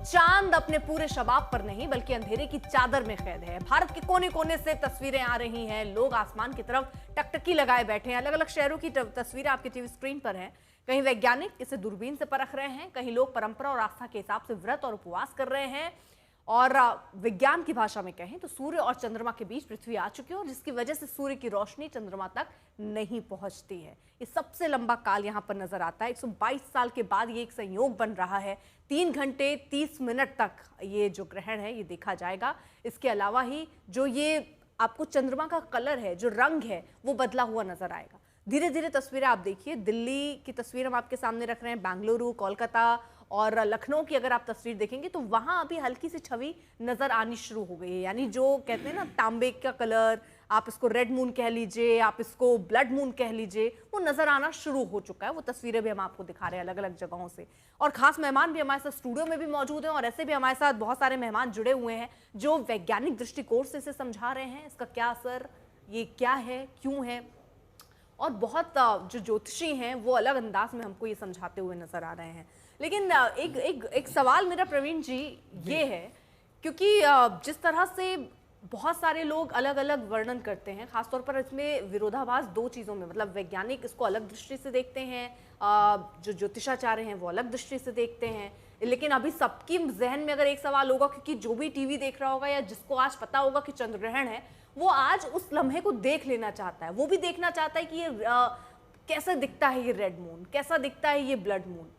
चांद अपने पूरे शबाब पर नहीं बल्कि अंधेरे की चादर में कैद है। भारत के कोने कोने से तस्वीरें आ रही हैं, लोग आसमान की तरफ टकटकी लगाए बैठे हैं। अलग अलग शहरों की तस्वीरें आपकी टीवी स्क्रीन पर हैं। कहीं वैज्ञानिक इसे दूरबीन से परख रहे हैं, कहीं लोग परंपरा और आस्था के हिसाब से व्रत और उपवास कर रहे हैं। और विज्ञान की भाषा में कहें तो सूर्य और चंद्रमा के बीच पृथ्वी आ चुकी है और जिसकी वजह से सूर्य की रोशनी चंद्रमा तक नहीं पहुंचती है। ये सबसे लंबा काल यहां पर नजर आता है। 122 साल के बाद ये एक संयोग बन रहा है। 3 घंटे 30 मिनट तक ये जो ग्रहण है ये देखा जाएगा। इसके अलावा ही जो ये आपको चंद्रमा का कलर है, जो रंग है, वो बदला हुआ नजर आएगा। धीरे धीरे तस्वीरें आप देखिए। दिल्ली की तस्वीर हम आपके सामने रख रहे हैं, बेंगलुरु, कोलकाता और लखनऊ की अगर आप तस्वीर देखेंगे तो वहां अभी हल्की सी छवि नजर आनी शुरू हो गई है। यानी जो कहते हैं ना तांबे का कलर, आप इसको रेड मून कह लीजिए, आप इसको ब्लड मून कह लीजिए, वो नजर आना शुरू हो चुका है। वो तस्वीरें भी हम आपको दिखा रहे हैं अलग अलग जगहों से। और खास मेहमान भी हमारे साथ स्टूडियो में भी मौजूद हैं और ऐसे भी हमारे साथ बहुत सारे मेहमान जुड़े हुए हैं जो वैज्ञानिक दृष्टिकोण से इसे समझा रहे हैं, इसका क्या असर, ये क्या है, क्यों है। और बहुत जो ज्योतिषी हैं वो अलग अंदाज में हमको ये समझाते हुए नजर आ रहे हैं। लेकिन एक सवाल मेरा प्रवीण जी ये है, क्योंकि जिस तरह से बहुत सारे लोग अलग अलग वर्णन करते हैं, खासतौर पर इसमें विरोधाभास दो चीज़ों में, मतलब वैज्ञानिक इसको अलग दृष्टि से देखते हैं, जो ज्योतिषाचार्य हैं वो अलग दृष्टि से देखते हैं। लेकिन अभी सबकी जहन में अगर एक सवाल होगा, क्योंकि जो भी टीवी देख रहा होगा या जिसको आज पता होगा कि चंद्र ग्रहण है, वो आज उस लम्हे को देख लेना चाहता है। वो भी देखना चाहता है कि ये कैसा दिखता है, ये रेड मून कैसा दिखता है, ये ब्लड मून।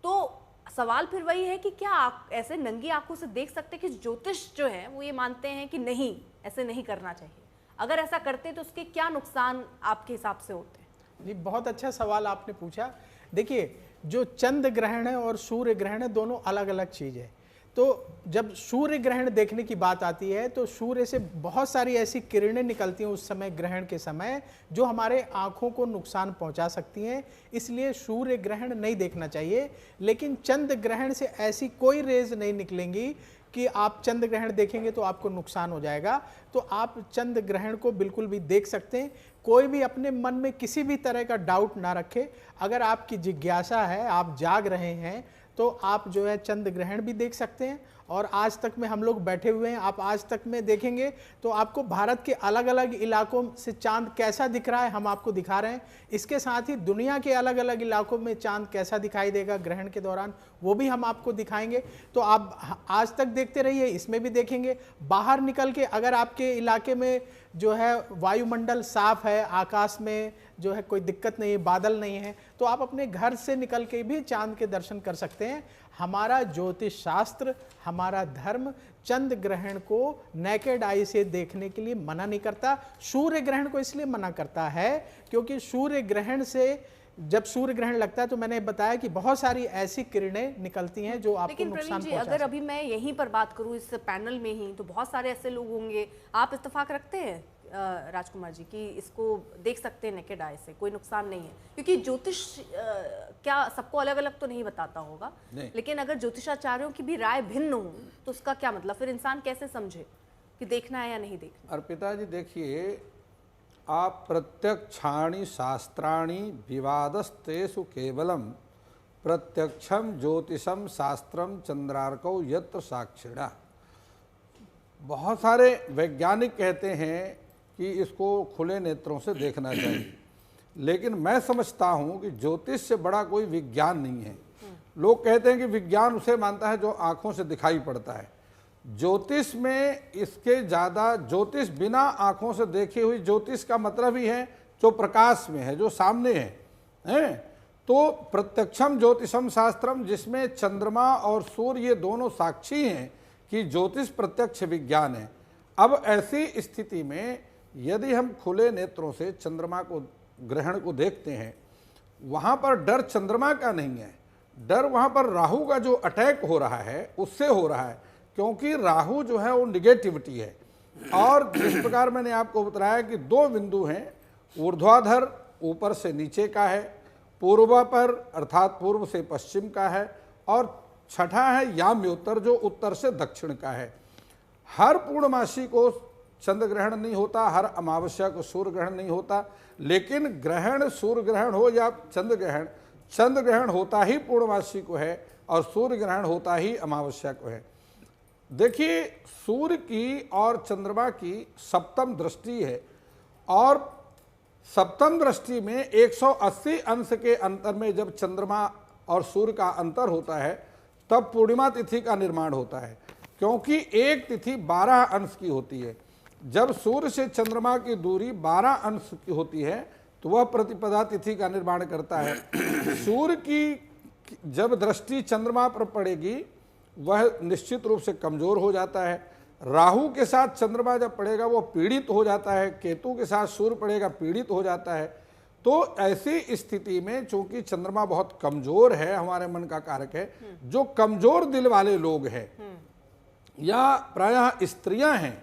तो सवाल फिर वही है कि क्या आप ऐसे नंगी आंखों से देख सकते हैं कि ज्योतिष जो है वो ये मानते हैं कि नहीं, ऐसे नहीं करना चाहिए। अगर ऐसा करते तो उसके क्या नुकसान आपके हिसाब से होते हैं? जी, बहुत अच्छा सवाल आपने पूछा। देखिए, जो चंद्र ग्रहण है और सूर्य ग्रहण है, दोनों अलग अलग चीज़ है। तो जब सूर्य ग्रहण देखने की बात आती है तो सूर्य से बहुत सारी ऐसी किरणें निकलती हैं उस समय, ग्रहण के समय, जो हमारे आँखों को नुकसान पहुंचा सकती हैं। इसलिए सूर्य ग्रहण नहीं देखना चाहिए। लेकिन चंद्र ग्रहण से ऐसी कोई रेज नहीं निकलेंगी कि आप चंद्र ग्रहण देखेंगे तो आपको नुकसान हो जाएगा। तो आप चंद्र ग्रहण को बिल्कुल भी देख सकते हैं। कोई भी अपने मन में किसी भी तरह का डाउट ना रखे। अगर आपकी जिज्ञासा है, आप जाग रहे हैं, तो आप जो है चंद्र ग्रहण भी देख सकते हैं। और आज तक में हम लोग बैठे हुए हैं, आप आज तक में देखेंगे तो आपको भारत के अलग अलग इलाकों से चांद कैसा दिख रहा है हम आपको दिखा रहे हैं। इसके साथ ही दुनिया के अलग अलग इलाकों में चांद कैसा दिखाई देगा ग्रहण के दौरान, वो भी हम आपको दिखाएंगे। तो आप आज तक देखते रहिए, इसमें भी देखेंगे। बाहर निकल के अगर आपके इलाके में जो है वायुमंडल साफ है, आकाश में जो है कोई दिक्कत नहीं है, बादल नहीं है, तो आप अपने घर से निकल के भी चांद के दर्शन कर सकते हैं। हमारा ज्योतिष शास्त्र, हमारा धर्म चंद्र ग्रहण को नेकेड आई से देखने के लिए मना नहीं करता। सूर्य ग्रहण को इसलिए मना करता है क्योंकि सूर्य ग्रहण से जब सूर्य ग्रहण लगता है तो मैंने बताया कि बहुत सारी ऐसी किरणें निकलती हैं जो आपको नुकसान पहुंचा। अगर अभी मैं यहीं पर बात करूं इस पैनल में ही, तो बहुत सारे ऐसे लोग होंगे, आप इत्तेफाक रखते हैं राजकुमार जी कि इसको देख सकते हैं नेकेड आई से, कोई नुकसान नहीं है? क्योंकि ज्योतिष क्या सबको अलग अलग तो नहीं बताता होगा, लेकिन अगर ज्योतिषाचार्यों की भी राय भिन्न हो तो उसका क्या मतलब? फिर इंसान कैसे समझे कि देखना है या नहीं देखना? अर्पिता जी, देखिए, आप प्रत्यक्षाणि शास्त्राणि विवादस्तेषु केवलम प्रत्यक्षम ज्योतिषम शास्त्रम चंद्रार्कौ यत्र साक्षिणा। बहुत सारे वैज्ञानिक कहते हैं कि इसको खुले नेत्रों से देखना चाहिए, लेकिन मैं समझता हूँ कि ज्योतिष से बड़ा कोई विज्ञान नहीं है। लोग कहते हैं कि विज्ञान उसे मानता है जो आँखों से दिखाई पड़ता है। ज्योतिष में इसके ज़्यादा, ज्योतिष बिना आँखों से देखी हुई ज्योतिष का मतलब ही है जो प्रकाश में है, जो सामने है। तो प्रत्यक्षम ज्योतिषम शास्त्रम, जिसमें चंद्रमा और सूर्य ये दोनों साक्षी हैं कि ज्योतिष प्रत्यक्ष विज्ञान है। अब ऐसी स्थिति में यदि हम खुले नेत्रों से चंद्रमा को, ग्रहण को देखते हैं, वहाँ पर डर चंद्रमा का नहीं है, डर वहाँ पर राहु का जो अटैक हो रहा है उससे हो रहा है, क्योंकि राहु जो है वो निगेटिविटी है। और जिस प्रकार मैंने आपको बताया कि 2 बिंदु हैं, ऊर्ध्वाधर ऊपर से नीचे का है, पूर्व पर अर्थात पूर्व से पश्चिम का है, और छठा है याम्योत्तर जो उत्तर से दक्षिण का है। हर पूर्णमासी को चंद्र ग्रहण नहीं होता, हर अमावस्या को सूर्य ग्रहण नहीं होता, लेकिन ग्रहण सूर्य ग्रहण हो या चंद्र ग्रहण होता ही पूर्णमासी को है। और सूर्य ग्रहण होता ही अमावस्या को है। देखिए, सूर्य की और चंद्रमा की सप्तम दृष्टि है और सप्तम दृष्टि में 180 अंश के अंतर में जब चंद्रमा और सूर्य का अंतर होता है तब पूर्णिमा तिथि का निर्माण होता है, क्योंकि एक तिथि 12 अंश की होती है। जब सूर्य से चंद्रमा की दूरी 12 अंश की होती है तो वह प्रतिपदा तिथि का निर्माण करता है। सूर्य की जब दृष्टि चंद्रमा पर पड़ेगी वह निश्चित रूप से कमजोर हो जाता है। राहु के साथ चंद्रमा जब पड़ेगा वो पीड़ित हो जाता है, केतु के साथ सूर्य पड़ेगा पीड़ित हो जाता है। तो ऐसी स्थिति में चूंकि चंद्रमा बहुत कमजोर है, हमारे मन का कारक है, जो कमजोर दिल वाले लोग हैं या प्रायः स्त्रियां हैं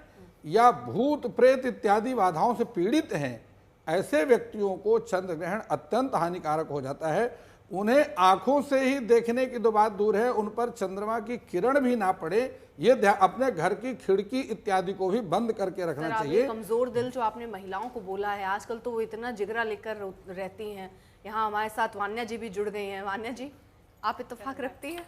या भूत प्रेत इत्यादि बाधाओं से पीड़ित हैं, ऐसे व्यक्तियों को चंद्र ग्रहण अत्यंत हानिकारक हो जाता है। उन्हें आंखों से ही देखने की तो बात दूर है, उन पर चंद्रमा की किरण भी ना पड़े, ये अपने घर की खिड़की इत्यादि को भी बंद करके रखना चाहिए। कमजोर दिल जो आपने महिलाओं को बोला है, आजकल तो वो इतना जिगरा लेकर रहती हैं। यहाँ हमारे साथ वान्या जी भी जुड़ गई हैं। वान्या जी, आप इत्तेफाक रखती हैं?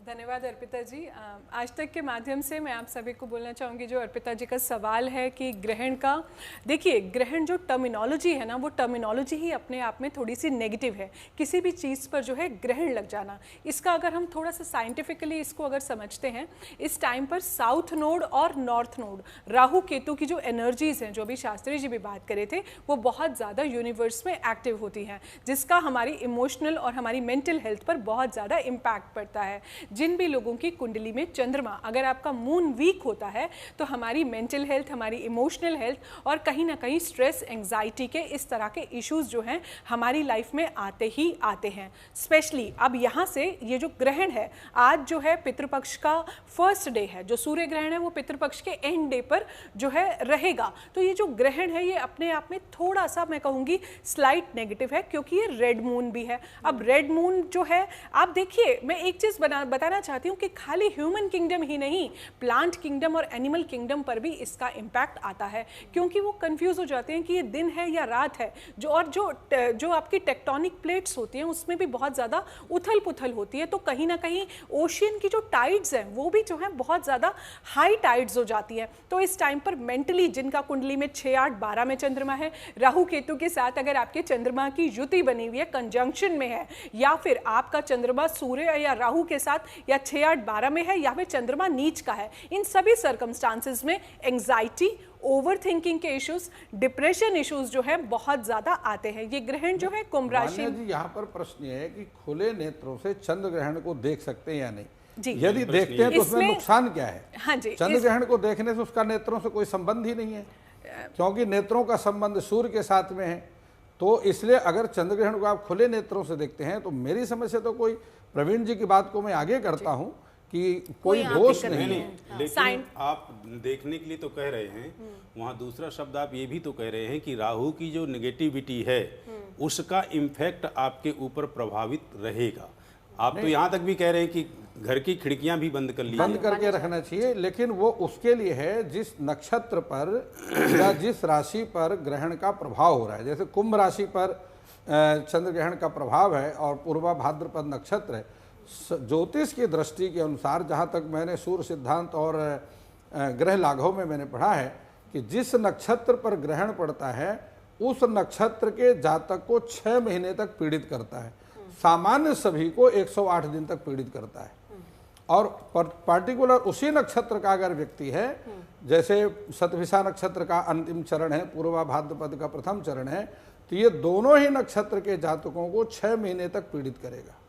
धन्यवाद अर्पिता जी। आज तक के माध्यम से मैं आप सभी को बोलना चाहूँगी, जो अर्पिता जी का सवाल है कि ग्रहण का, देखिए ग्रहण जो टर्मिनोलॉजी है ना, वो टर्मिनोलॉजी ही अपने आप में थोड़ी सी नेगेटिव है। किसी भी चीज़ पर जो है ग्रहण लग जाना, इसका अगर हम थोड़ा सा साइंटिफिकली इसको अगर समझते हैं, इस टाइम पर साउथ नोड और नॉर्थ नोड, राहु केतु की जो एनर्जीज़ हैं, जो अभी शास्त्री जी भी बात करे थे, वो बहुत ज़्यादा यूनिवर्स में एक्टिव होती हैं, जिसका हमारी इमोशनल और हमारी मेंटल हेल्थ पर बहुत ज़्यादा इम्पैक्ट पड़ता है। जिन भी लोगों की कुंडली में चंद्रमा, अगर आपका मून वीक होता है तो हमारी मेंटल हेल्थ, हमारी इमोशनल हेल्थ और कहीं ना कहीं स्ट्रेस, एंग्जाइटी के इस तरह के इश्यूज जो हैं हमारी लाइफ में आते ही आते हैं। स्पेशली अब यहाँ से ये जो ग्रहण है, आज जो है पितृपक्ष का फर्स्ट डे है, जो सूर्य ग्रहण है वो पितृपक्ष के एंड डे पर जो है रहेगा। तो ये जो ग्रहण है ये अपने आप में थोड़ा सा, मैं कहूँगी, स्लाइट नेगेटिव है, क्योंकि ये रेड मून भी है। अब रेड मून जो है, आप देखिए, मैं एक चीज़ बताना चाहती हूँ कि खाली ह्यूमन किंगडम ही नहीं, प्लांट किंगडम और एनिमल किंगडम पर भी इसका इम्पैक्ट आता है, क्योंकि वो कंफ्यूज हो जाते हैं कि ये दिन है या रात है। जो आपकी टेक्टोनिक प्लेट्स होती हैं उसमें भी बहुत ज़्यादा उथल पुथल होती है, तो कहीं ना कहीं ओशियन की जो टाइड्स हैं वो भी जो है बहुत ज़्यादा हाई टाइड्स हो जाती है। तो इस टाइम पर मेंटली, जिनका कुंडली में 6, 8, 12 में चंद्रमा है, राहु केतु के साथ अगर आपके चंद्रमा की युति बनी हुई है, कंजंक्शन में है, या फिर आपका चंद्रमा सूर्य या राहु के साथ या 6, 8, 12 में है, या फिर चंद्रमा नीच का है, इन सभी सर्कमस्टांसेस में एंग्जाइटी, ओवर थिंकिंग के इश्यूज, डिप्रेशन इश्यूज जो है बहुत ज्यादा आते हैं। ये ग्रहण जो है कुंभ राशि जी, यहाँ पर प्रश्न ये है कि खुले नेत्रों से चंद्र ग्रहण को देख सकते हैं या नहीं जी? यदि देखते हैं तो उसमें नुकसान क्या है? हाँ जी, चंद्र ग्रहण को देखने से उसका नेत्रों से कोई संबंध ही नहीं है, क्योंकि नेत्रों का संबंध सूर्य के साथ में है। तो इसलिए अगर चंद्र ग्रहण को आप खुले नेत्रों से देखते हैं तो मेरी समझ से तो कोई, प्रवीण जी की बात को मैं आगे करता हूं कि कोई दोष नहीं है। लेकिन आप देखने के लिए तो कह रहे हैं, वहाँ दूसरा शब्द आप ये भी तो कह रहे हैं कि राहु की जो नेगेटिविटी है उसका इम्फेक्ट आपके ऊपर प्रभावित रहेगा। आप तो यहाँ तक भी कह रहे हैं कि घर की खिड़कियां भी बंद कर लीजिए, बंद करके रखना चाहिए, लेकिन वो उसके लिए है जिस नक्षत्र पर या जिस राशि पर ग्रहण का प्रभाव हो रहा है। जैसे कुंभ राशि पर चंद्र ग्रहण का प्रभाव है और पूर्वा भाद्रपद नक्षत्र है। ज्योतिष की दृष्टि के अनुसार, जहाँ तक मैंने सूर्य सिद्धांत और ग्रह लाघव में मैंने पढ़ा है कि जिस नक्षत्र पर ग्रहण पड़ता है उस नक्षत्र के जातक को 6 महीने तक पीड़ित करता है, सामान्य सभी को 108 दिन तक पीड़ित करता है। और पार्टिकुलर उसी नक्षत्र का अगर व्यक्ति है, जैसे शतभिषा नक्षत्र का अंतिम चरण है, पूर्वा भाद्रपद का प्रथम चरण है, तो ये दोनों ही नक्षत्र के जातकों को 6 महीने तक पीड़ित करेगा।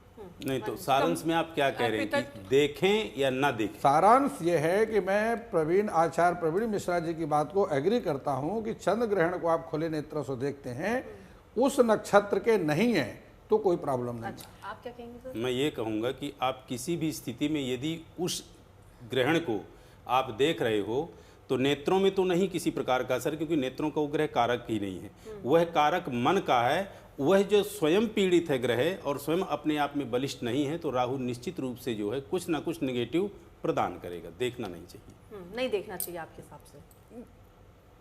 नहीं तो सारांश में आप क्या कह रहे हैं कि देखें या ना देखें? सारांश ये है कि मैं आचार्य प्रवीण मिश्रा जी की बात को एग्री करता हूं कि चंद्र ग्रहण को आप खुले नेत्रों से देखते हैं, उस नक्षत्र के नहीं है तो कोई प्रॉब्लम नहीं। अच्छा, आप क्या कहेंगे सर? मैं ये कहूँगा कि आप किसी भी स्थिति में यदि उस ग्रहण को आप देख रहे हो तो नेत्रों में तो नहीं किसी प्रकार का असर, क्योंकि नेत्रों का वो ग्रह कारक ही नहीं है, वह कारक मन का है। वह जो स्वयं पीड़ित है ग्रह और स्वयं अपने आप में बलिष्ठ नहीं है, तो राहु निश्चित रूप से जो है कुछ ना कुछ नेगेटिव प्रदान करेगा। देखना नहीं चाहिए। नहीं देखना चाहिए आपके हिसाब से?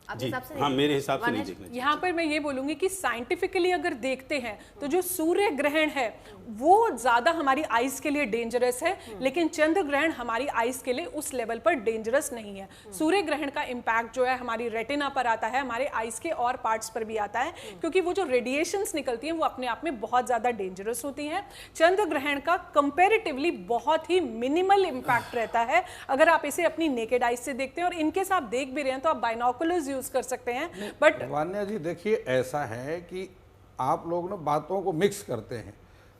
आपके हिसाब से हाँ, मेरे हिसाब से नहीं वानिश? देखना चाहिए। यहाँ पर मैं ये बोलूंगी कि साइंटिफिकली अगर देखते हैं तो जो सूर्य ग्रहण है वो ज्यादा हमारी आइज के लिए डेंजरस है, लेकिन चंद्र ग्रहण हमारी आइज के लिए उस लेवल पर डेंजरस नहीं है। सूर्य ग्रहण का इंपैक्ट जो है हमारी रेटिना पर आता है, हमारे आइज के और पार्ट्स पर भी आता है, क्योंकि वो जो रेडिएशंस निकलती हैं वो अपने आप में बहुत ज्यादा डेंजरस होती हैं। चंद्र ग्रहण का कंपैरेटिवली बहुत ही मिनिमल इंपैक्ट रहता है अगर आप इसे अपनी नेकेड आइज से देखते हैं, और इनकेस आप देख भी रहे हैं तो आप बाइनोकुलर्स यूज कर सकते हैं। बट वान्या जी देखिए, ऐसा है कि आप लोग ना बातों को मिक्स करते हैं।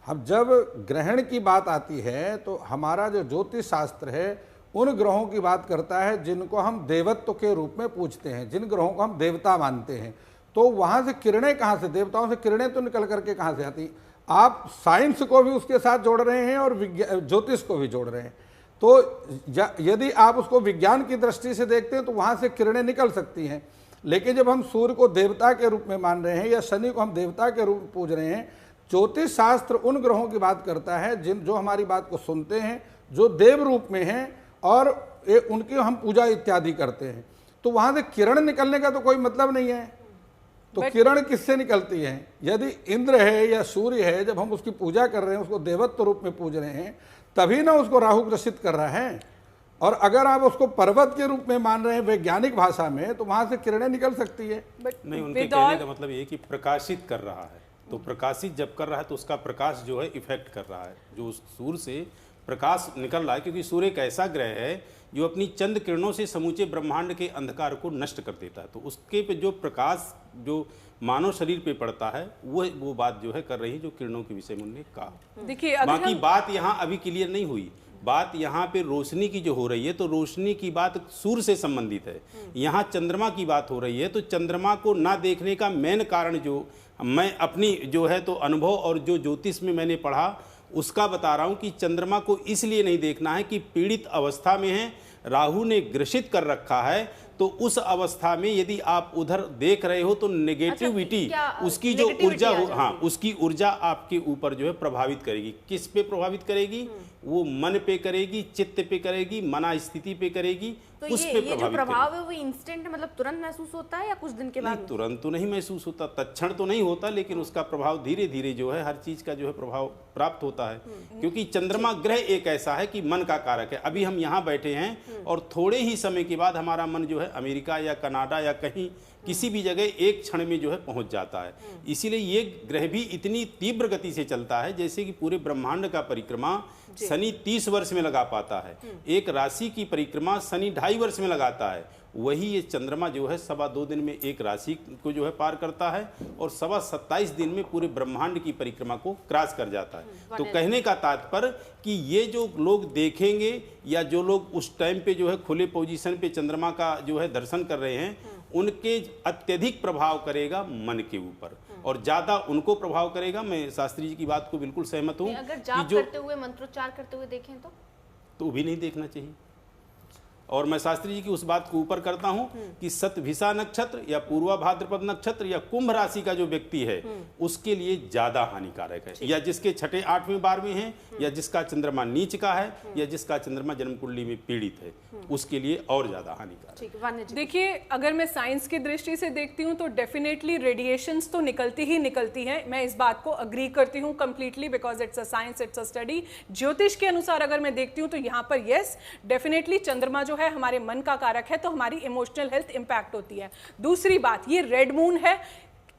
अब जब ग्रहण की बात आती है तो हमारा जो ज्योतिष शास्त्र है उन ग्रहों की बात करता है जिनको हम देवत्व के रूप में पूजते हैं, जिन ग्रहों को हम देवता मानते हैं। तो वहाँ से किरणें कहाँ से, देवताओं से किरणें तो निकल करके कहाँ से आती? आप साइंस को भी उसके साथ जोड़ रहे हैं और ज्योतिष को भी जोड़ रहे हैं। तो यदि आप उसको विज्ञान की दृष्टि से देखते हैं तो वहाँ से किरणें निकल सकती हैं, लेकिन जब हम सूर्य को देवता के रूप में मान रहे हैं या शनि को हम देवता के रूप में पूज रहे हैं, ज्योतिष शास्त्र उन ग्रहों की बात करता है जो हमारी बात को सुनते हैं, जो देव रूप में हैं और उनकी हम पूजा इत्यादि करते हैं। तो वहाँ से किरण निकलने का तो कोई मतलब नहीं है। तो किरण किससे निकलती है? यदि इंद्र है या सूर्य है, जब हम उसकी पूजा कर रहे हैं, उसको देवत्व रूप में पूज रहे हैं, तभी ना उसको राहु ग्रसित कर रहा है। और अगर आप उसको पर्वत के रूप में मान रहे हैं वैज्ञानिक भाषा में, तो वहां से किरणें निकल सकती है। नहीं, उनके कहने का मतलब ये है कि प्रकाशित कर रहा है, तो प्रकाशित जब कर रहा है तो उसका प्रकाश जो है इफेक्ट कर रहा है, जो सूर्य से प्रकाश निकल रहा है, क्योंकि सूर्य एक ऐसा ग्रह है जो अपनी चंद किरणों से समूचे ब्रह्मांड के अंधकार को नष्ट कर देता है। तो उसके पे जो प्रकाश जो मानव शरीर पे पड़ता है वो बात जो है कर रही है जो किरणों के विषय में उन्होंने कहा। देखिए बाकी बात यहाँ अभी क्लियर नहीं हुई। बात यहाँ पे रोशनी की जो हो रही है, तो रोशनी की बात सूर्य से संबंधित है। यहाँ चंद्रमा की बात हो रही है, तो चंद्रमा को ना देखने का मेन कारण जो मैं अपनी जो है तो अनुभव और जो ज्योतिष में मैंने पढ़ा उसका बता रहा हूँ कि चंद्रमा को इसलिए नहीं देखना है कि पीड़ित अवस्था में है, राहु ने ग्रसित कर रखा है। तो उस अवस्था में यदि आप उधर देख रहे हो तो नेगेटिविटी, उसकी जो ऊर्जा हो, हाँ, उसकी ऊर्जा आपके ऊपर जो है प्रभावित करेगी। किस पे प्रभावित करेगी? वो मन पे करेगी, चित्त पे करेगी, मना स्थिति पे करेगी, तो उस पे ये जो प्रभाव है वो इंस्टेंट मतलब तुरंत महसूस होता है या कुछ दिन के बाद? तुरंत तो नहीं महसूस होता, तत्क्षण तो नहीं होता, लेकिन उसका प्रभाव धीरे धीरे जो है हर चीज का जो है प्रभाव प्राप्त होता है। क्योंकि चंद्रमा ग्रह एक ऐसा है कि मन का कारक है। अभी हम यहाँ बैठे हैं और थोड़े ही समय के बाद हमारा मन जो है अमेरिका या कनाडा या कहीं किसी भी जगह एक क्षण में जो है पहुंच जाता है। इसीलिए ये ग्रह भी इतनी तीव्र गति से चलता है, जैसे कि पूरे ब्रह्मांड का परिक्रमा शनि 30 वर्ष में लगा पाता है, एक राशि की परिक्रमा शनि 2.5 वर्ष में लगाता है। वही ये चंद्रमा जो है 2.25 दिन में एक राशि को जो है पार करता है और 27 दिन में पूरे ब्रह्मांड की परिक्रमा को क्रॉस कर जाता है। तो कहने का तात्पर्य कि ये जो लोग देखेंगे या जो लोग उस टाइम पे जो है खुले पोजीशन पे चंद्रमा का जो है दर्शन कर रहे हैं, उनके अत्यधिक प्रभाव करेगा मन के ऊपर और ज्यादा उनको प्रभाव करेगा। मैं शास्त्री जी की बात को बिल्कुल सहमत हूँ। अगर जाप करते हुए, मंत्रोच्चार करते हुए देखें तो भी नहीं देखना चाहिए। और मैं शास्त्री जी की उस बात को ऊपर करता हूं कि शतभिषा नक्षत्र या पूर्वा भाद्रपद नक्षत्र या कुंभ राशि का जो व्यक्ति है उसके लिए ज्यादा हानिकारक है, या जिसके 6ठे 8वें 12वें हैं, या जिसका चंद्रमा नीच का है, या जिसका चंद्रमा जन्म कुंडली में पीड़ित है, उसके लिए और ज्यादा हानिकारक। देखिए, अगर मैं साइंस की दृष्टि से देखती हूँ तो डेफिनेटली रेडिएशंस तो निकलती ही निकलती हैं। मैं इस बात को अग्री करती हूँ completely, because it's a science, it's a study. ज्योतिष के अनुसार अगर मैं देखती हूँ तो यहाँ पर यस डेफिनेटली चंद्रमा जो है हमारे मन का कारक है, तो हमारी इमोशनल हेल्थ इंपैक्ट होती है। दूसरी बात, ये रेड मून है।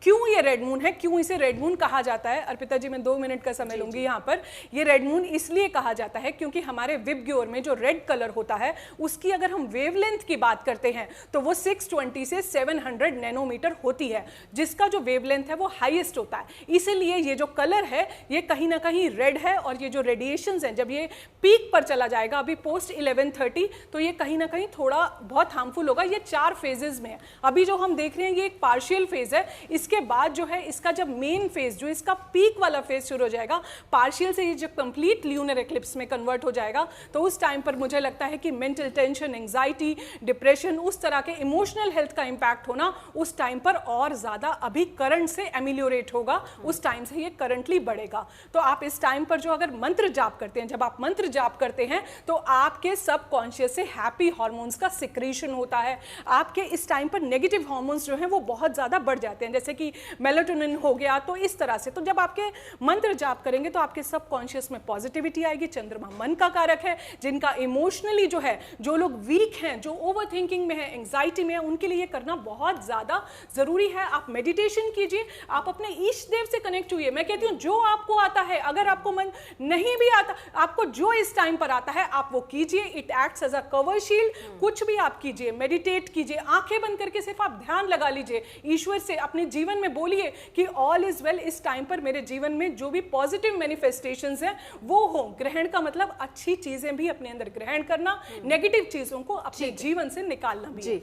क्यों ये रेड मून है, क्यों इसे रेड मून कहा जाता है? अर्पिता जी, मैं 2 मिनट का समय लूंगी यहाँ पर। ये रेड मून इसलिए कहा जाता है क्योंकि हमारे विबग्योर में जो रेड कलर होता है उसकी अगर हम वेवलेंथ की बात करते हैं तो वो 620 से 700 नैनोमीटर होती है, जिसका जो वेवलेंथ है वो हाईएस्ट होता है। इसीलिए ये जो कलर है ये कहीं ना कहीं रेड है, और ये जो रेडिएशंस हैं जब ये पीक पर चला जाएगा अभी पोस्ट 1130, तो ये कहीं ना कहीं थोड़ा बहुत हार्मफुल होगा। ये 4 फेजेस में है। अभी जो हम देख रहे हैं ये एक पार्शियल फेज है, इसके उसके बाद जो है इसका जब मेन फेज, जो इसका पीक वाला फेज शुरू हो जाएगा, पार्शियल से ये जब कंप्लीट ल्यूनर एक्लिप्स में कन्वर्ट हो जाएगा, तो उस टाइम पर मुझे लगता है कि मेंटल टेंशन, एंग्जाइटी, डिप्रेशन, उस तरह के इमोशनल हेल्थ का इंपैक्ट होना उस टाइम पर और ज्यादा अभी करंट से एमिलियोरेट होगा, उस टाइम से ये करंटली बढ़ेगा। तो आप इस टाइम पर जो अगर मंत्र जाप करते हैं, जब आप मंत्र जाप करते हैं तो आपके सबकॉन्शियस से हैप्पी हार्मोन्स का सिक्रीशन होता है। आपके इस टाइम पर नेगेटिव हार्मोन्स जो हैं वो बहुत ज्यादा बढ़ जाते हैं, जैसे कि मेलाटोनिन हो गया, तो इस तरह से। तो जब आपके मंत्र जाप करेंगे तो आपके सबकॉन्शियस में पॉजिटिविटी आएगी। चंद्रमा मन का कारक है, जिनका इमोशनली जो है, जो लोग वीक हैं, जो ओवर थिंकिंग में है, एंग्जाइटी में है, उनके लिए ये करना बहुत ज्यादा जरूरी है। आप मेडिटेशन कीजिए, आप अपने ईष्ट देव से कनेक्ट हुइए। मैं कहती हूँ जो आपको आता है, अगर आपको मन नहीं भी आता, आपको जो इस टाइम पर आता है आप वो कीजिए। It acts as a cover shield. कुछ भी आप कीजिए, मेडिटेट कीजिए, आंखें बंद करके सिर्फ आप ध्यान लगा लीजिए, ईश्वर से अपने जीवन में बोलिए कि ऑल इज वेल। इस टाइम पर मेरे जीवन में जो भी पॉजिटिव मैनिफेस्टेशंस हैं वो हो। ग्रहण का मतलब अच्छी चीजें भी अपने अंदर ग्रहण करना, नेगेटिव चीजों को अपने जीवन से निकालना भी है।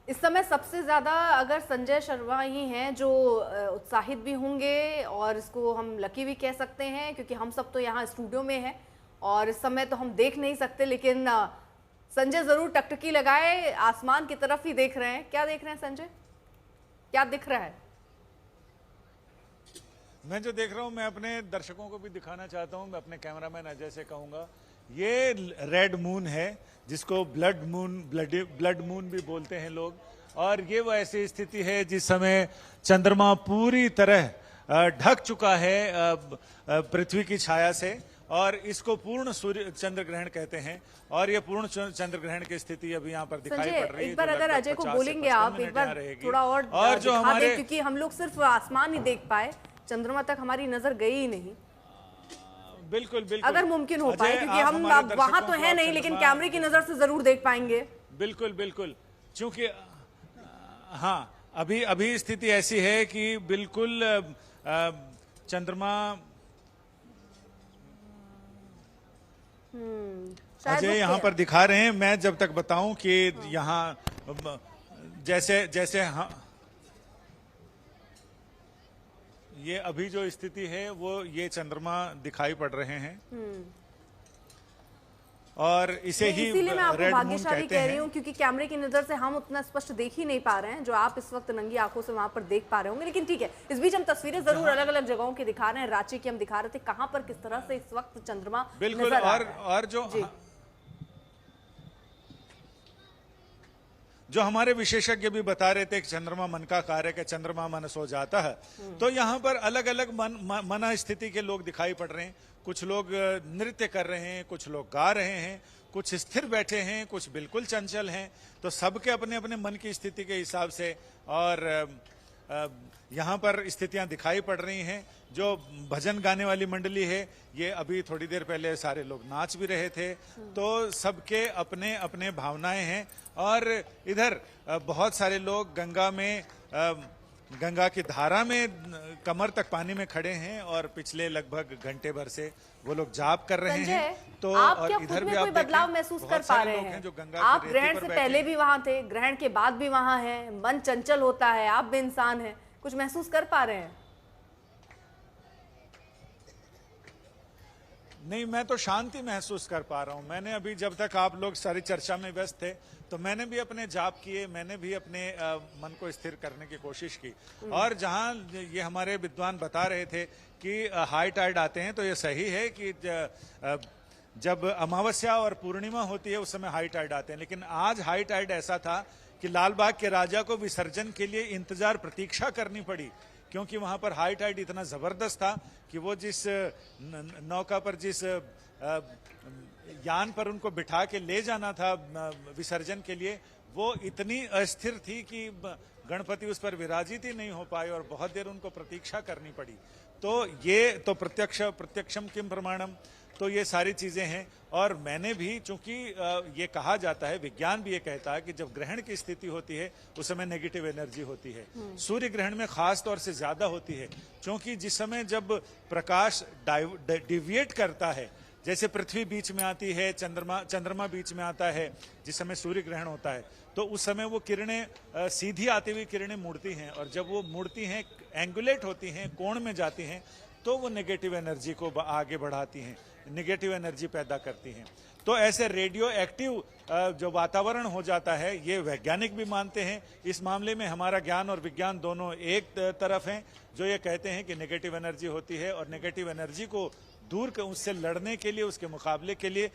इस समय सबसे ज्यादा अगर संजय शर्मा ही हैं जो उत्साहित भी होंगे, और इसको हम लकी भी कह सकते हैं क्योंकि हम सब तो यहाँ स्टूडियो में हैं और इस समय तो हम देख नहीं सकते, लेकिन संजय जरूर टकटकी लगाए आसमान की तरफ ही देख रहे हैं। क्या देख रहे हैं संजय, क्या दिख रहा है? मैं जो देख रहा हूं, मैं अपने दर्शकों को भी दिखाना चाहता हूं। मैं अपने कैमरामैन अजय से कहूंगा, ये रेड मून है जिसको ब्लड मून भी बोलते हैं लोग। और ये वो ऐसी स्थिति है जिस समय चंद्रमा पूरी तरह ढक चुका है पृथ्वी की छाया से, और इसको पूर्ण सूर्य चंद्र ग्रहण कहते हैं। और ये पूर्ण चंद्र ग्रहण की स्थिति अभी यहाँ पर दिखाई पड़ रही है। एक बार अगर अजय को बोलेंगे आप, एक बार थोड़ा और जो हमारे, क्योंकि हम लोग सिर्फ आसमान ही देख पाए, चंद्रमा तक हमारी नजर गई ही नहीं। बिल्कुल बिल्कुल, अगर मुमकिन हो पाए, क्योंकि हम वहां तो है नहीं, लेकिन कैमरे की नजर से जरूर देख पाएंगे। बिल्कुल बिल्कुल, क्योंकि हाँ, अभी स्थिति ऐसी है कि बिल्कुल चंद्रमा अजय यहाँ पर दिखा रहे हैं। मैं जब तक बताऊं कि यहाँ जैसे हाँ, ये अभी जो स्थिति है वो ये चंद्रमा दिखाई पड़ रहे हैं, और इसे ही इसीलिए मैं आपको रेड मून भाग्यशाली कहते कह रही हैं। हूँ, क्योंकि कैमरे की नजर से हम उतना स्पष्ट देख ही नहीं पा रहे हैं जो आप इस वक्त नंगी आंखों से वहां पर देख पा रहे होंगे। लेकिन ठीक है, इस बीच हम तस्वीरें जरूर अलग अलग जगहों की दिखा रहे हैं। रांची की हम दिखा रहे थे, कहां पर किस तरह से इस वक्त चंद्रमा बिल्कुल। नजर आ रहा है। और जो हमारे विशेषज्ञ भी बता रहे थे कि चंद्रमा मन का कार्य है, चंद्रमा मन सो जाता है। तो यहाँ पर अलग अलग मन स्थिति के लोग दिखाई पड़ रहे हैं। कुछ लोग नृत्य कर रहे हैं, कुछ लोग गा रहे हैं, कुछ स्थिर बैठे हैं, कुछ बिल्कुल चंचल हैं। तो सबके अपने अपने मन की स्थिति के हिसाब से और यहाँ पर स्थितियां दिखाई पड़ रही हैं। जो भजन गाने वाली मंडली है, ये अभी थोड़ी देर पहले सारे लोग नाच भी रहे थे। तो सबके अपने अपने भावनाएं हैं। और इधर बहुत सारे लोग गंगा की धारा में कमर तक पानी में खड़े हैं, और पिछले लगभग घंटे भर से वो लोग जाप कर रहे हैं। तो आप और क्या इधर खुद भी में आप कोई बदलाव महसूस कर पा रहे हैं? जो गंगा आप की रेती ग्रहण पर से बैठे पहले हैं। भी वहां थे, ग्रहण के बाद भी वहां हैं, मन चंचल होता है, आप भी इंसान हैं, कुछ महसूस कर पा रहे हैं? नहीं, मैं तो शांति महसूस कर पा रहा हूं। मैंने अभी, जब तक आप लोग सारी चर्चा में व्यस्त थे, तो मैंने भी अपने जाप किए, मैंने भी अपने मन को स्थिर करने की कोशिश की। और जहां ये हमारे विद्वान बता रहे थे कि हाई टाइड आते हैं, तो ये सही है कि जब अमावस्या और पूर्णिमा होती है उस समय हाई टाइड आते हैं। लेकिन आज हाई टाइड ऐसा था कि लाल बाग के राजा को विसर्जन के लिए इंतजार, प्रतीक्षा करनी पड़ी, क्योंकि वहां पर हाई टाइड इतना जबरदस्त था कि वो जिस नौका पर, जिस यान पर उनको बिठा के ले जाना था विसर्जन के लिए, वो इतनी अस्थिर थी कि गणपति उस पर विराजित ही नहीं हो पाए और बहुत देर उनको प्रतीक्षा करनी पड़ी। तो ये तो प्रत्यक्षम किम प्रमाणम, तो ये सारी चीजें हैं। और मैंने भी, चूंकि ये कहा जाता है, विज्ञान भी ये कहता है कि जब ग्रहण की स्थिति होती है उस समय नेगेटिव एनर्जी होती है। सूर्य ग्रहण में खास तौर से ज्यादा होती है, क्योंकि जिस समय जब प्रकाश डिविएट करता है, जैसे पृथ्वी बीच में आती है, चंद्रमा बीच में आता है जिस समय सूर्य ग्रहण होता है, तो उस समय वो किरणें सीधी आती हुई किरणें मुड़ती हैं, और जब वो मुड़ती हैं, एंगुलेट होती हैं, कोण में जाती हैं, तो वो नेगेटिव एनर्जी को आगे बढ़ाती हैं, नेगेटिव एनर्जी पैदा करती हैं। तो ऐसे रेडियो एक्टिव जो वातावरण हो जाता है, ये वैज्ञानिक भी मानते हैं। इस मामले में हमारा ज्ञान और विज्ञान दोनों एक तरफ हैं, जो ये कहते हैं कि नेगेटिव एनर्जी होती है, और नेगेटिव एनर्जी को दूर उससे लड़ने के लिए, उसके मुकाबले के लिए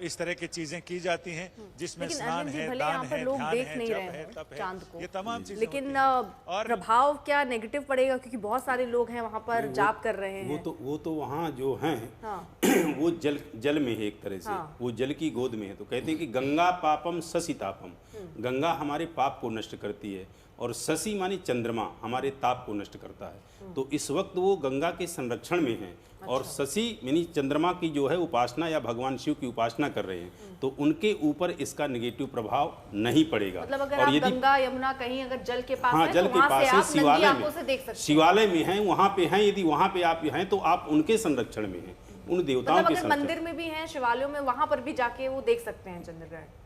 इस तरह की चीजें की जाती हैं, जिसमें स्नान है, दान है, ध्यान है, जप है, तप है, चांद को, ये तमाम चीजें लेकिन और प्रभाव क्या नेगेटिव पड़ेगा, क्योंकि बहुत सारे लोग हैं वहां पर जाप कर रहे हैं। वो तो वहाँ जो हैं वो जल में है, एक तरह से वो जल की गोद में है। तो कहते हैं कि गंगा पापम ससितापम, गंगा हमारे पाप को नष्ट करती है, और शशि मानी चंद्रमा हमारे ताप को नष्ट करता है। तो इस वक्त वो गंगा के संरक्षण में है, और शशि यानी चंद्रमा की जो है उपासना या भगवान शिव की उपासना कर रहे हैं, तो उनके ऊपर इसका नेगेटिव प्रभाव नहीं पड़ेगा। मतलब अगर आप गंगा यमुना कहीं अगर जल के पास हाँ, जल के पास है, शिवालय में हैं, वहाँ पे हैं, यदि वहाँ पे आप हैं तो आप उनके संरक्षण में हैं, उन देवताओं के संरक्षण। मंदिर में भी हैं, शिवालयों में, वहाँ पर भी जाके वो देख सकते हैं चंद्रग्रहण।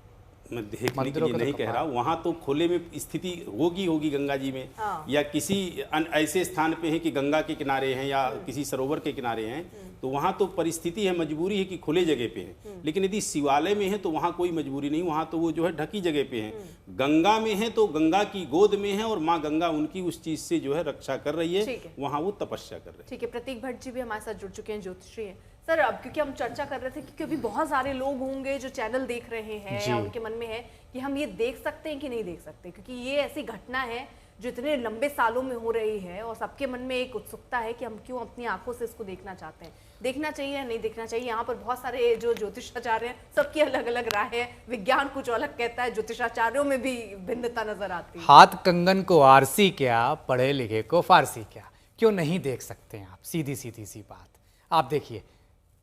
मैं देखने के लिए नहीं कह रहा, वहाँ तो खुले में स्थिति होगी गंगा जी में, या किसी ऐसे स्थान पे है कि गंगा के किनारे हैं या किसी सरोवर के किनारे हैं, तो वहाँ तो परिस्थिति है, मजबूरी है कि खुले जगह पे है। लेकिन यदि शिवालय में है तो वहाँ कोई मजबूरी नहीं, वहाँ तो वो जो है ढकी जगह पे है। गंगा में है तो गंगा की गोद में है, और माँ गंगा उनकी उस चीज से जो है रक्षा कर रही है, वहाँ वो तपस्या कर रहे हैं। ठीक है, प्रतीक भट्ट जी भी हमारे साथ जुड़ चुके हैं, ज्योतिषी हैं। सर, अब क्योंकि हम चर्चा कर रहे थे कि अभी बहुत सारे लोग होंगे जो चैनल देख रहे हैं, या उनके मन में है कि हम ये देख सकते हैं कि नहीं देख सकते, क्योंकि ये ऐसी घटना है जो इतने लंबे सालों में हो रही है, और सबके मन में एक उत्सुकता है कि हम क्यों अपनी आंखों से इसको देखना चाहते हैं। देखना चाहिए या नहीं देखना चाहिए? यहाँ पर बहुत सारे जो ज्योतिषाचार्य हैं, सबकी अलग अलग राय है। विज्ञान कुछ अलग कहता है, ज्योतिषाचार्यों में भी भिन्नता नजर आती है। हाथ कंगन को आरसी क्या, पढ़े लिखे को फारसी क्या, क्यों नहीं देख सकते हैं आप? सीधी सीधी सी बात। आप देखिए,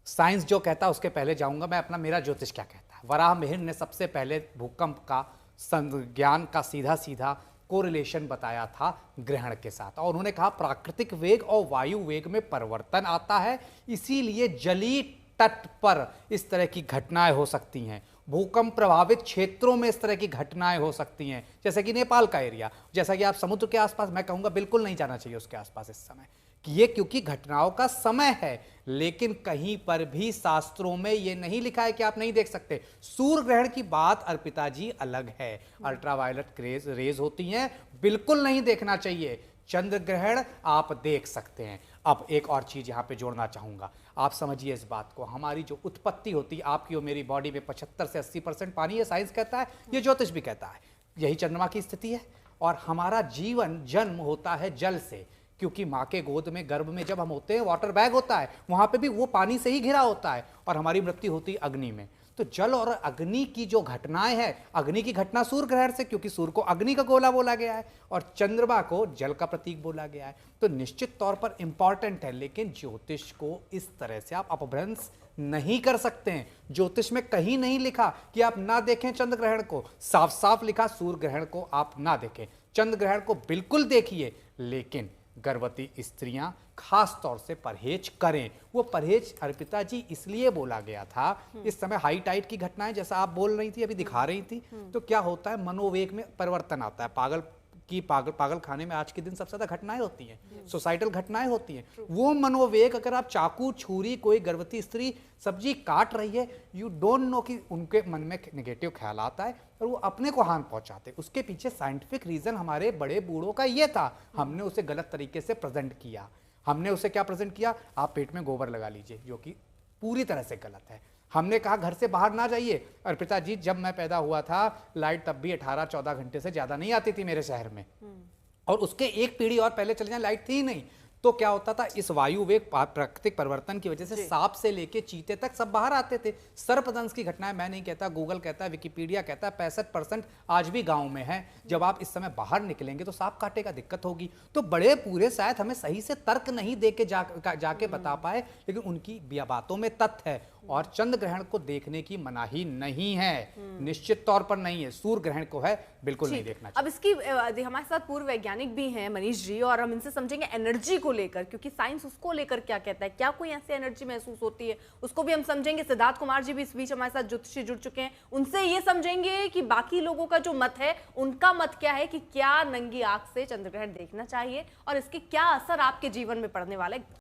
साइंस जो कहता है उसके पहले जाऊंगा मैं, मेरा ज्योतिष क्या कहता है। वराह मिहिर ने सबसे पहले भूकंप का ज्ञान का सीधा सीधा कोरिलेशन बताया था ग्रहण के साथ, और उन्होंने कहा प्राकृतिक वेग और वायु वेग में परिवर्तन आता है, इसीलिए जलीय तट पर इस तरह की घटनाएं हो सकती हैं। भूकंप प्रभावित क्षेत्रों में इस तरह की घटनाएं हो सकती हैं, जैसे कि नेपाल का एरिया, जैसा कि आप समुद्र के आसपास, मैं कहूंगा बिल्कुल नहीं जाना चाहिए उसके आसपास इस समय, कि ये क्योंकि घटनाओं का समय है। लेकिन कहीं पर भी शास्त्रों में ये नहीं लिखा है कि आप नहीं देख सकते। सूर्य ग्रहण की बात अर्पिता जी अलग है, अल्ट्रावायलेट रेज होती हैं, बिल्कुल नहीं देखना चाहिए। चंद्र ग्रहण आप देख सकते हैं। अब एक और चीज यहां पे जोड़ना चाहूंगा, आप समझिए इस बात को। हमारी जो उत्पत्ति होती है, आपकी और मेरी बॉडी में 75 से 80% पानी है, साइंस कहता है, ये ज्योतिष भी कहता है। यही चंद्रमा की स्थिति है, और हमारा जीवन जन्म होता है जल से, क्योंकि माँ के गोद में, गर्भ में जब हम होते हैं, वाटर बैग होता है, वहां पे भी वो पानी से ही घिरा होता है, और हमारी मृत्यु होती है अग्नि में। तो जल और अग्नि की जो घटनाएं हैं, अग्नि की घटना सूर्य ग्रहण से, क्योंकि सूर्य को अग्नि का गोला बोला गया है और चंद्रमा को जल का प्रतीक बोला गया है, तो निश्चित तौर पर इंपॉर्टेंट है। लेकिन ज्योतिष को इस तरह से आप अपभ्रंश नहीं कर सकते हैं। ज्योतिष में कहीं नहीं लिखा कि आप ना देखें चंद्र ग्रहण को, साफ साफ लिखा सूर्य ग्रहण को आप ना देखें। चंद्र ग्रहण को बिल्कुल देखिए, लेकिन गर्भवती स्त्रियां खास तौर से परहेज करें। वो परहेज अर्पिता जी इसलिए बोला गया था, इस समय हाई टाइड की घटनाएं जैसा आप बोल रही थी, अभी दिखा रही थी, तो क्या होता है, मनोवेग में परिवर्तन आता है। पागल खाने में आज के दिन सबसे ज्यादा घटनाएं होती हैं, सोसाइटल घटनाएं होती हैं। वो मनोवेग, अगर आप चाकू छुरी, कोई गर्भवती स्त्री सब्जी काट रही है, यू डोंट नो कि उनके मन में नेगेटिव ख्याल आता है और वो अपने को हानि पहुंचाते। उसके पीछे साइंटिफिक रीजन हमारे बड़े बूढ़ों का ये था, हमने उसे गलत तरीके से प्रेजेंट किया। हमने उसे क्या प्रेजेंट किया, आप पेट में गोबर लगा लीजिए, जो कि पूरी तरह से गलत है। हमने कहा घर से बाहर ना जाइए। अर्पिता जी, जब मैं पैदा हुआ था, लाइट तब भी 18-14 घंटे से ज्यादा नहीं आती थी मेरे शहर में, और उसके एक पीढ़ी और पहले चले जाए लाइट थी ही नहीं। तो क्या होता था, इस वायु वेग प्राकृतिक परिवर्तन की वजह से सांप से लेके चीते तक सब बाहर आते थे। सर्पदंश की घटनाएं मैं नहीं कहता, गूगल कहता है, विकिपीडिया कहता है, 65% आज भी गांव में है। जब आप इस समय बाहर निकलेंगे तो सांप काटेगा, दिक्कत होगी। तो बड़े पूरे शायद हमें सही से तर्क नहीं दे के जाके बता पाए, लेकिन उनकी बातों में तथ्य है। और चंद्र ग्रहण को देखने की मनाही नहीं है, निश्चित तौर पर नहीं है। सूर्य ग्रहण को है, बिल्कुल नहीं देखना चाहिए। अब इसकी हमारे साथ पूर्व वैज्ञानिक भी हैं मनीष जी, और हम इनसे समझेंगे एनर्जी को लेकर, क्योंकि साइंस उसको लेकर क्या कहता है, क्या कोई ऐसी एनर्जी महसूस होती है, उसको भी हम समझेंगे। सिद्धार्थ कुमार जी भी इस बीच हमारे साथ ज्योतिषी जुड़ चुके हैं, उनसे ये समझेंगे कि बाकी लोगों का जो मत है उनका मत क्या है, कि क्या नंगी आंख से चंद्र ग्रहण देखना चाहिए और इसके क्या असर आपके जीवन में पड़ने वाला है।